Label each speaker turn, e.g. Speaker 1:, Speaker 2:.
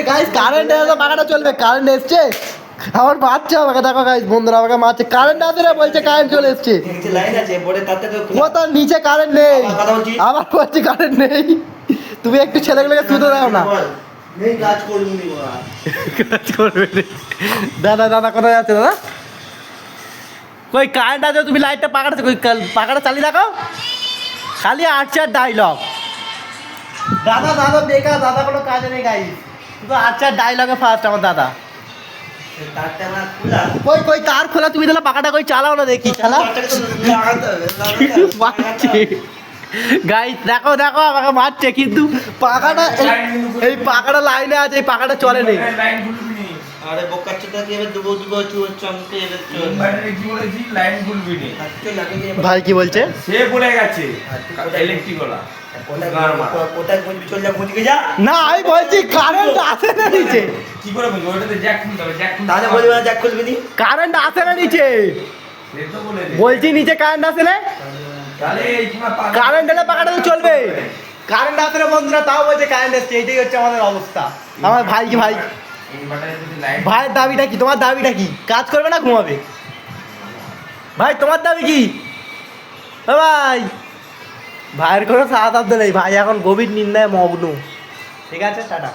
Speaker 1: Guys current এসে পাখাটা চলবে, কারেন্ট এসছে। আমার বাচ্চা আমাকে দেখো গাইস, বন্ধুরা আমাকে মারছে, কারেন্ট আছে রে, বলছে কারেন্ট চলে এসছে।
Speaker 2: লাইন আছে বোর্ডে, তাতে তো
Speaker 1: ও তো নিচে কারেন্ট নেই,
Speaker 2: কথা বলছি,
Speaker 1: আবার বলছি কারেন্ট নেই। তুমি একটু ছেলেগুলোকে শুতে দাও না।
Speaker 2: নেই কাজ করবি নি বাবা,
Speaker 1: কাজ করবে রে। দাদা দাদা কোথায় যাচ্ছে দাদা? কই কারেন্ট আছে, তুমি লাইটটা পাকাটা, কই পাকাটা চালিয়ে রাখো। খালি আর্চার ডায়লগ। দাদা দাদা বেকার, দাদা কোনো কাজে নেই গাই, শুধু আর্চার ডায়লগে ফার্স্ট আমার দাদা।
Speaker 2: তারটা আমার খোলা,
Speaker 1: কই কই তার খোলা, তুমি তাহলে পাকাটা কই চালাও না দেখি, চালাও।
Speaker 2: তারটাকে তো লাগাতে হবে,
Speaker 1: মারছে গাইস, দেখো দেখো আমাকে মারছে, কিন্তু পাকাটা এই পাকাটা লাইনে আছে, এই পাকাটা চলে নেই।
Speaker 3: লাইন খুলবি নি,
Speaker 2: আরে বোকাচ্চোটা কি এবার দুবো দুবো চমকে এলে চল,
Speaker 3: ইনভার্টারে কি বলেছি লাইন খুলবি নি।
Speaker 2: চল লাগিয়ে
Speaker 1: ভাই কি বলছে?
Speaker 3: সে বলে গেছে ইলেকট্রিকওয়ালা।
Speaker 2: কোথায় বুঝবি, চল যা বুঝকে যা।
Speaker 1: না আমি বলছি কারেন্ট আসে না নিচে,
Speaker 3: কি করে বুঝবো? ওটাতে জ্যাক খুলতে হবে, জ্যাক খুলতে
Speaker 2: তাহলে
Speaker 3: হবে।
Speaker 2: বলবি না জ্যাক খুলবি নি,
Speaker 1: কারেন্ট আসে না নিচে,
Speaker 3: সে তো বলে দে।
Speaker 1: বলছি নিচে কারেন্ট আসে না,
Speaker 3: তাহলে এই তোমার
Speaker 1: কারেন্ট এলে পাকাটা তো চলবে। কারেন্ট আসে না বন্ধুরা, তাও বলছে কারেন্ট এসছে, এইটাই হচ্ছে আমাদের অবস্থা। আমার ভাই কি ভাই,
Speaker 3: ইনভার্টারে যদি লাইন,
Speaker 1: ভাইয়ের দাবিটা কি, তোমার দাবিটা কি? কাজ করবে না ঘুমাবে? ভাই তোমার দাবি কি? ও ভাই, ভাইয়ের কোনো সাহায্য নেই, ভাই এখন গভীর নির্ণয়ে মগ্ন। ঠিক আছে, টাটা।